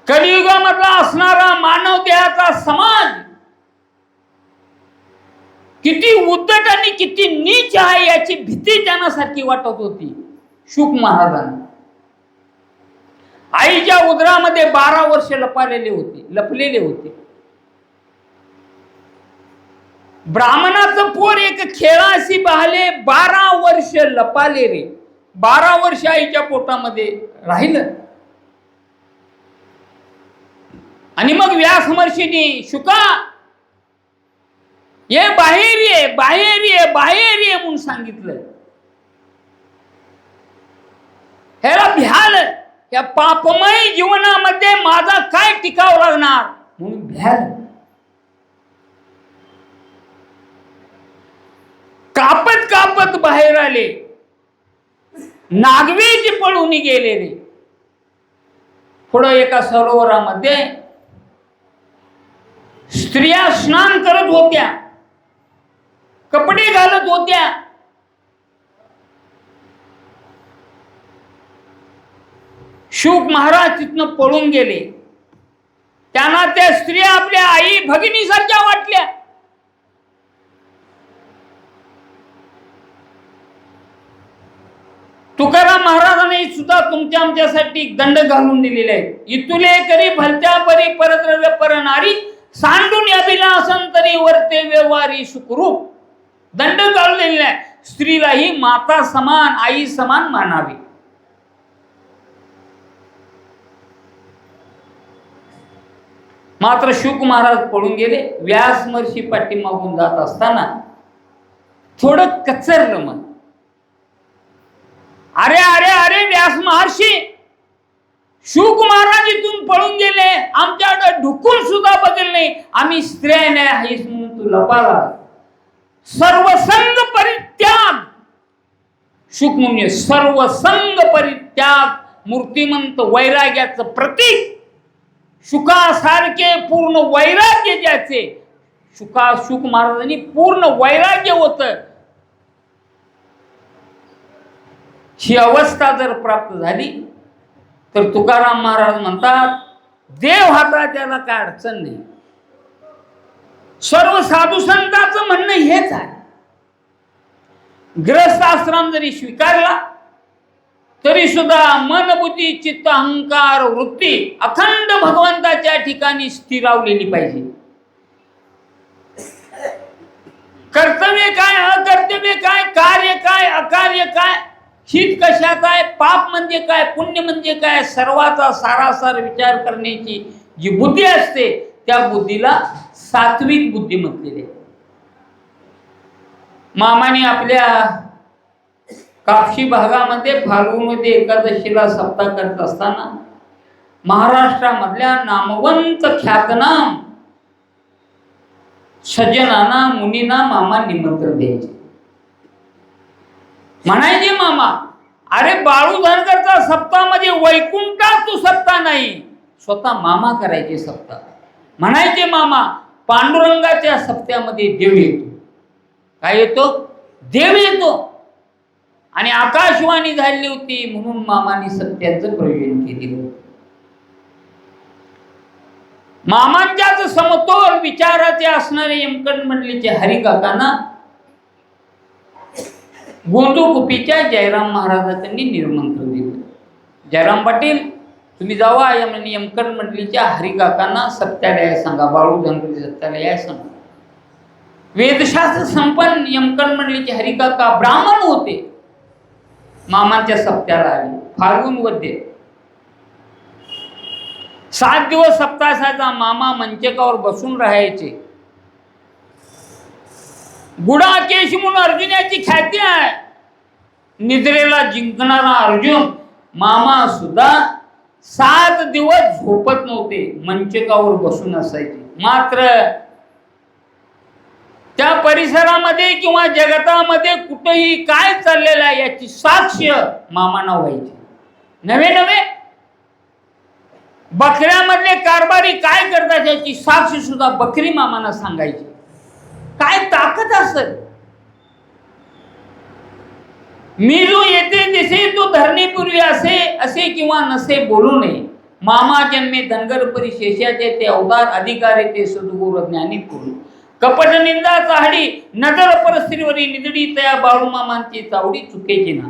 कलियुगामधला असणारा मानव देहाचा समाज किती उद्धट आणि किती नीच आहे याची भीती त्यांनासारखी वाटत होती शुक महाराजांना. आईच्या उदरामध्ये 12 वर्ष लपलेले होते. ब्राह्मणाचं पोर एक खेळाशी बहाले, 12 वर्ष लपाले रे. 12 वर्ष आईच्या पोटामध्ये राहिलं. आणि मग व्यास महर्षींनी शुका ये बाहेर ये, बाहेर ये, बाहेर ये म्हणून सांगितलं. ह्याला भ्याल, या पापमय जीवनामध्ये माझा काय टिकाव लागणार म्हणून भ्याल. कापत कापत बाहेर आले, नागवेची पळून गेले रे. पुढं एका सरोवरामध्ये स्त्रिया स्नान करत होत्या, कपडे घालत होत्या. शुक महाराज तिथनं पळून गेले. त्यांना त्या स्त्रिया आपल्या आई भगिनीसारख्या वाटल्या. तुकाराम महाराजांनी सुद्धा तुमच्या आमच्यासाठी दंड घालून दिलेले आहेत. इतुले करी भलत्या परी परद्रव्य परनारी, सांडून अभिलाषण तरी वर्ते व्यवहारी सुखरूप. दंड घालून आहे. स्त्रीलाही माता समान, आई समान मानावी. मात्र शुक महाराज पळून गेले. व्यास महर्षी पाठीमागून जात असताना थोडं कचरलं मन. अरे अरे अरे व्यास महर्षी, शुक महाराज इथून पळून गेले, आमच्याकडे ढुकून सुद्धा बघितले नाही. आम्ही स्त्रिया नाही आहेस म्हणून तू लपाला. सर्वसंग परित्याग. शुक म्हणजे सर्वसंग परित्याग, मूर्तिमंत वैराग्याचं प्रतीक. शुकासारखे पूर्ण वैराग्य ज्याचे, शुक महाराजांनी पूर्ण वैराग्य होतं. ही अवस्था जर प्राप्त झाली तर तुकाराम महाराज म्हणतात देव हाता त्याला काय अडचण नाही. सर्व साधू संतांचं म्हणणं हेच आहे. ग्रस्त आश्रम जरी स्वीकारला तरी सुद्धा मन बुद्धी चित्त अहंकार वृत्ती अखंड भगवंताच्या ठिकाणी स्थिरावलेली पाहिजे. कर्तव्य काय अकर्तव्य काय कार्य काय अकार्य काय हित कशात आहे पाप म्हणजे काय पुण्य म्हणजे काय सर्वाचा सारासार विचार करण्याची जी बुद्धी असते त्या बुद्धीला सात्विक बुद्धी म्हटलेली आहे. मामाने आपल्या कापशी भागामध्ये फाल्गुनमध्ये एकादशीला सप्ताह करत असताना महाराष्ट्रामधल्या नामवंत ख्यातनाम सज्जनांना मुनींना मामा निमंत्रण द्यायचे. म्हणायचे मामा अरे बाळू धनगरचा सप्ताहामध्ये वैकुंठात तू सप्ताह नाही स्वतः मामा करायचे सप्ताह. म्हणायचे मामा पांडुरंगाच्या सप्त्यामध्ये देव येतो. काय येतो? देव येतो. आणि आकाशवाणी झाली होती म्हणून मामाने सत्याचं प्रयोजन केलेलं होतं. मामांच्याच समतोल विचाराचे असणारे यमकंठ मंडलीचे हरिकाकांना गोंदूकुपीच्या जयराम महाराजांनी निमंत्रण दिलं. जयराम पाटील तुम्ही जावा यमकंठ मंडलीच्या हरिकाकांना सत्याला याय सांगा. बाळू धनगरी सत्याला याय सांगा. वेदशास्त्र संपन्न यमकंठ मंडलीचे हरिकाका ब्राह्मण होते. मामांच्या सप्त्याला आले. फाल्गुन वद्य 7 दिवस सप्ताहाचा मामा मंचकावर बसून राहायचे. गुडाकेश म्हणून अर्जुनाची ख्याती आहे. निद्रेला जिंकणारा अर्जुन मामा सुद्धा 7 दिवस झोपत नव्हते. मंचकावर बसून असायचे. मात्र त्या परिसरामध्ये किंवा जगतामध्ये कुठेही काय चाललेलं आहे याची साक्ष मामांना व्हायची. नवे नवे बकऱ्यामधले कारभारी काय करतात याची साक्ष सुद्धा बकरी मामांना सांगायची. काय ताकद असेल. मी जो येते दिसे तो धरणीपूर्वी असे किंवा नसे बोलू नये. मामा जन्मे धनगर परिशेषाचे ते अवतार अधिकारी ते सद्गुरु ज्ञानी पूर्ण कपट निंदा चाहडी नजर परस्त्रीवरी निदडी तया बाळू मामांची चावडी चुकेची ना.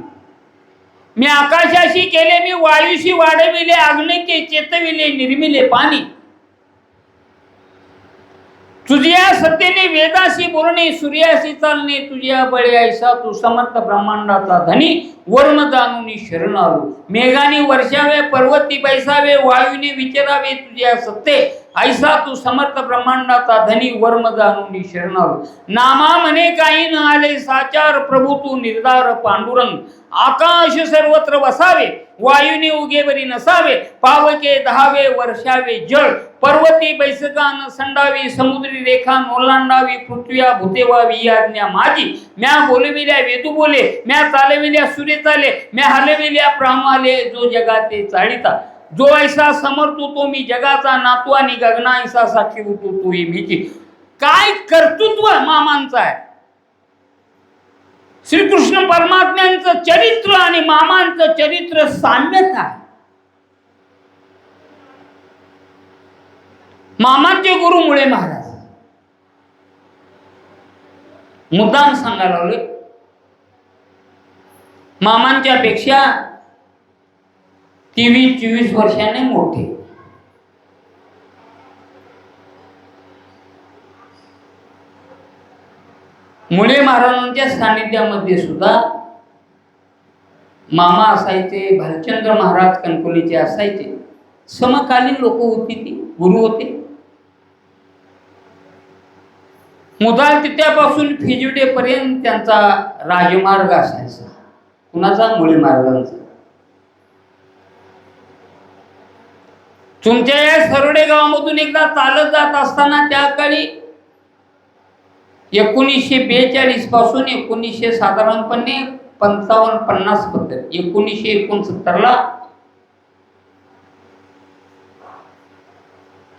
मी आकाशाशी केले मी वायूशी वाढविले अग्निके चेतविले निर्मिले पाणी. तुझ्या सत्तेने वेदाशी बोलणे सूर्याशी चालणे तुझ्या बळे ऐसा तू समर्थ ब्रह्मांडाचा धनी वर्म जाणून शरण आलो. मेघाने वर्षावे पर्वती बैसावे वायूने विचारावे तुझ्या सत्ते ऐसा तू समर्थ ब्रह्मांडाचा धनी वर्म जाणून शरण आलो. नामा म्हणे काही न आले साचार प्रभू तू निर्धार पांडुरंग. आकाश सर्वत्र वसावे वायूने उगेवरी नसावे पावके दहावे वर्षावे जळ पर्वती बैसकान संडावी समुद्री रेखा ओलांडावी पृथ्व्या भूतेवावी ही आज्ञा माझी. म्या बोलविल्या वेदू बोले म्या चालविल्या सूर्य चाले म्या हलविल्या प्राण आले जो जगाते चाळीता. जो ऐसा समर्थू तो मी जगाचा नातू आणि गगना ऐसा साक्षी होतो तो मीची. काय कर्तृत्व मामांचं आहे. श्रीकृष्ण परमात्म्यांचं चरित्र आणि मामांचं चरित्र साम्यत आहे. मामांचे गुरु मुळे महाराज. मुद्दाम सांगायला लागले मामांच्या पेक्षा 23-24 वर्षाने मोठे. मुळे महाराजांच्या सानिध्यामध्ये सुद्धा मामा असायचे. भालचंद्र महाराज कणकोलीचे असायचे. समकालीन लोक होती ती गुरु होते. मुदाल तिथ्यापासून फिजुडेपर्यंत त्यांचा राजमार्ग असायचा. कुणाचा? मुळे महाराजांचा. तुमच्या या सरडे गावामधून एकदा चालत जात असताना त्या काळी 1942 पासून 1900 साधारणपणे 55-50 पर्यंत 1969ला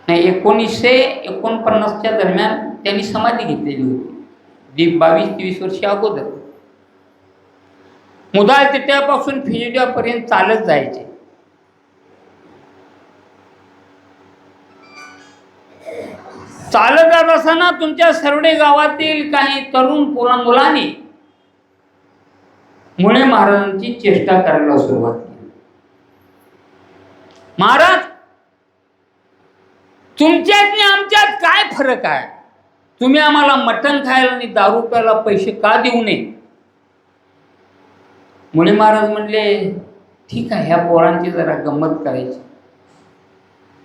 नाही 1949च्या दरम्यान त्यांनी समाधी घेतलेली होती. 22-23 वर्ष अगोदर. मुदाळ तिट्यापासून फिजिडियापर्यंत चालत जायचे. चालत जात असताना तुमच्या सरवडे गावातील काही तरुण मुलांनी मुळे महाराजांची चेष्टा करायला सुरुवात केली. महाराज, तुमच्यात आणि आमच्यात काय फरक आहे? तुम्ही आम्हाला मटण खायला आणि दारू प्यायला पैसे का देऊ नये? मुळे महाराज म्हणले, ठीक आहे, ह्या पोरांची जरा गंमत करायची.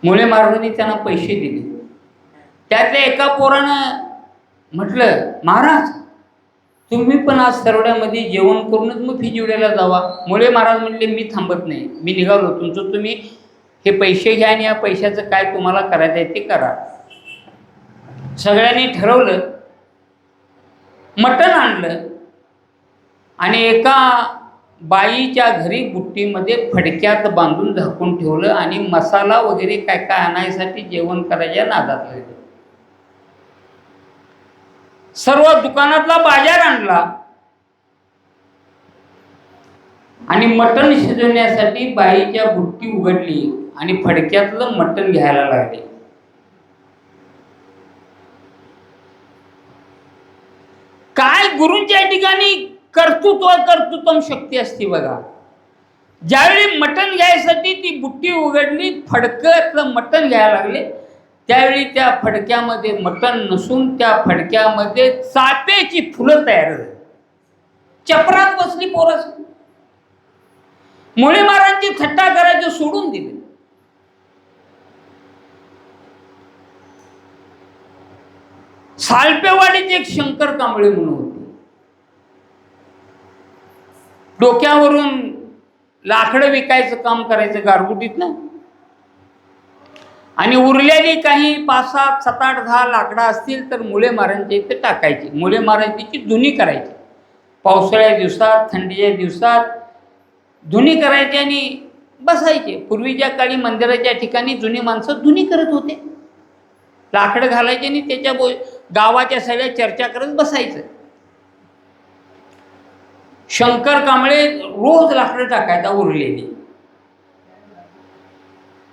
मुळे महाराजांनी त्यांना पैसे दिले. त्यातल्या एका पोरानं म्हटलं, महाराज तुम्ही पण आज सरवड्यामध्ये जेवण करूनच मग फिजिवड्याला जावा. मुळे महाराज म्हणले, मी थांबत नाही, मी निघालो, तुमचं तुम्ही हे पैसे घ्या आणि या पैशाचं काय तुम्हाला करायचं आहे ते करा. सगळ्यांनी ठरवलं, मटण आणलं आणि एका बाईच्या घरी बुट्टीमध्ये फडक्यात बांधून झाकून ठेवलं आणि मसाला वगैरे काय काय आणायसाठी जेवण करायच्या नादात लागले. सर्व दुकानातला बाजार आणला आणि मटण शिजवण्यासाठी बाईच्या बुट्टी उघडली आणि फडक्यातलं मटण घ्यायला लागले. काय गुरूंच्या ठिकाणी कर्तृत्वम शक्ती असते बघा. ज्यावेळी मटण घ्यायसाठी ती बुट्टी उघडली, फडक्यातलं मटण घ्यायला लागले, त्यावेळी त्या फडक्यामध्ये मटण नसून त्या फडक्यामध्ये चाफ्याची फुलं तयार झाली. चपरात बसली पोरस. मुळे महाराजांची थट्टा करायचं सोडून दिले. सालपेवाडीत एक शंकर कांबळे म्हणून होते. डोक्यावरून लाकडं विकायचं काम करायचं गारगुटीत ना, आणि उरलेली काही 5-7, 7-8, 10 लाकडं असतील तर मुळे महाराजांच्या इथे टाकायची. मुळे महाराज तिची धुनी करायची. पावसाळ्या दिवसात, थंडीच्या दिवसात धुनी करायची आणि बसायचे. पूर्वीच्या काळी मंदिराच्या ठिकाणी जुनी माणसं धुनी करत होते. लाकडं घालायचे आणि त्याच्या गावाच्या सगळ्या चर्चा करत बसायचं. शंकर कांबळे रोज लाकडं टाकायचा उरलेली.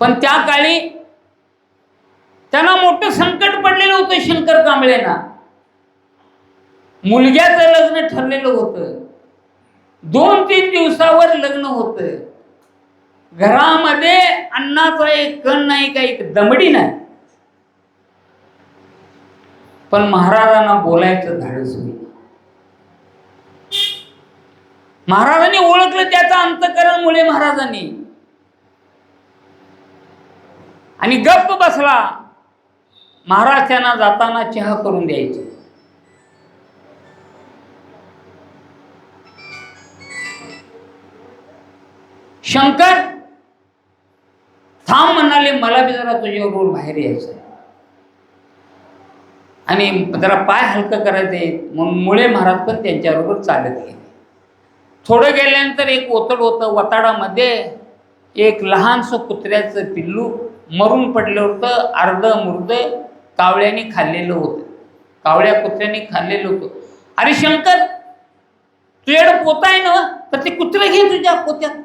पण त्या काळी त्यांना मोठं संकट पडलेलं होतं. शंकर कांबळेंना मुलग्याचं लग्न ठरलेलं होतं. 2-3 दिवसावर लग्न होतं. घरामध्ये अन्नाचा एक कण नाही, काही एक दमडी नाही. पण महाराजांना बोलायचं धाडस होईल. महाराजांनी ओळखलं त्याचं अंतःकरण मुळे महाराजांनी, आणि गप्प बसला. महाराज त्यांना जाताना चहा करून द्यायचे. शंकर थांब म्हणाले, मला बी जरा तुझ्याबरोबर बाहेर यायचं आणि जरा पाय हलकं करायचे. म्हणून मुळे महाराज पण त्यांच्याबरोबर चालत गेले. थोडं गेल्यानंतर एक ओतड होतं. वताडामध्ये एक लहानसं कुत्र्याचं पिल्लू मरून पडलं होतं. अर्ध मुर्द कावळ्याने खाल्लेलं होतं. कावळ्या कुत्र्याने खाल्लेलं होतं. अरे शंकर, तुझ्याकडे पोता आहे ना, तर ते कुत्रं घे तुझ्या पोत्यात.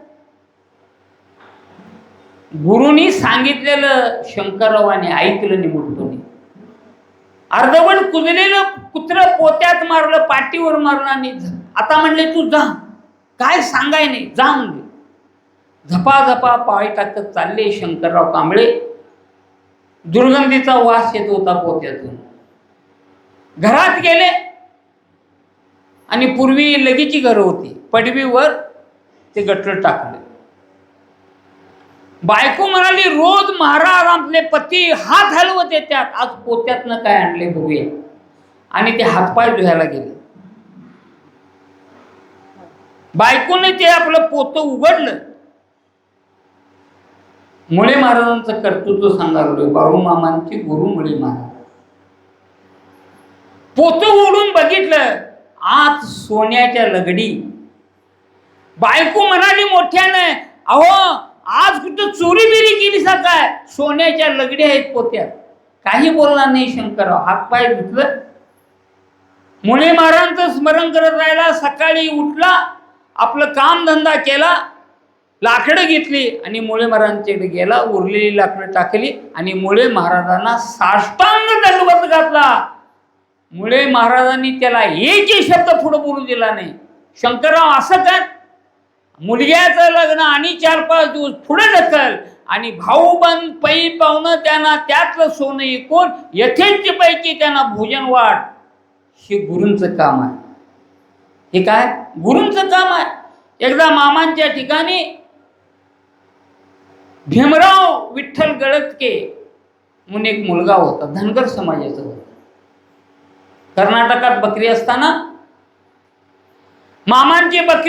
गुरुनी सांगितलेलं शंकररावाने ऐकलं निमुटपणे. अर्धवट कुजलेलं कुत्र पोत्यात मारलं, पाठीवर मारलं आणि आता म्हणले तू जा, काय सांगाय नाही, जा म्हणले. झपाझपा पाय टाकत चालले शंकरराव कांबळे. दुर्गंधीचा वास येत होता पोत्यातून. घरात गेले आणि पूर्वी लगीची घरं होती, पडवीवर ते गटर टाकले. बायको म्हणाली, रोज महाराज आपले पती हात हलवत येतात, आज पोत्यातनं काय आणले बघूया. आणि ते हातपाय धुवायला गेले. बायकोने ते आपलं पोतं उघडलं. मुळे महाराजांचं कर्तृत्व सांगायला बाळू मामांची गुरु मुळे महाराज. पोतं उघडून बघितलं, आत सोन्याच्या लगडी. बायको म्हणाली मोठ्याने, अहो आज कुठं चोरी बिरी केली सा काय? सोन्याच्या लगडी आहेत पोत्यात. काही बोलणार नाही शंकरराव. हातपाय धुतलं. मुळे महाराजांचं स्मरण करत राहिला. सकाळी उठला आपलं कामधंदा केला, लाकडं घेतली आणि मुळे महाराजांच्याकडे गेला, उरलेली लाकडं टाकली आणि मुळे महाराजांना साष्टांग दंडवत घातला. मुळे महाराजांनी त्याला एकही शब्द पुढे बोलू दिला नाही. शंकरराव असं कर, मुलग्याचं लग्न आणि 4-5 दिवस पुढे ढकल आणि भाऊबंद पै पाहुणं त्यांना त्यातलं सोनं ऐकून यथेच्छेपैकी त्यांना भोजन वाढ. हे गुरूंचं काम आहे. हे काय गुरूंचं काम आहे. एकदा मामांच्या ठिकाणी भीमराव विठ्ठल गळतके म्हणून एक मुलगा होता, धनगर समाजाचा होता. कर्नाटकात बकरी असताना मामांची बकरी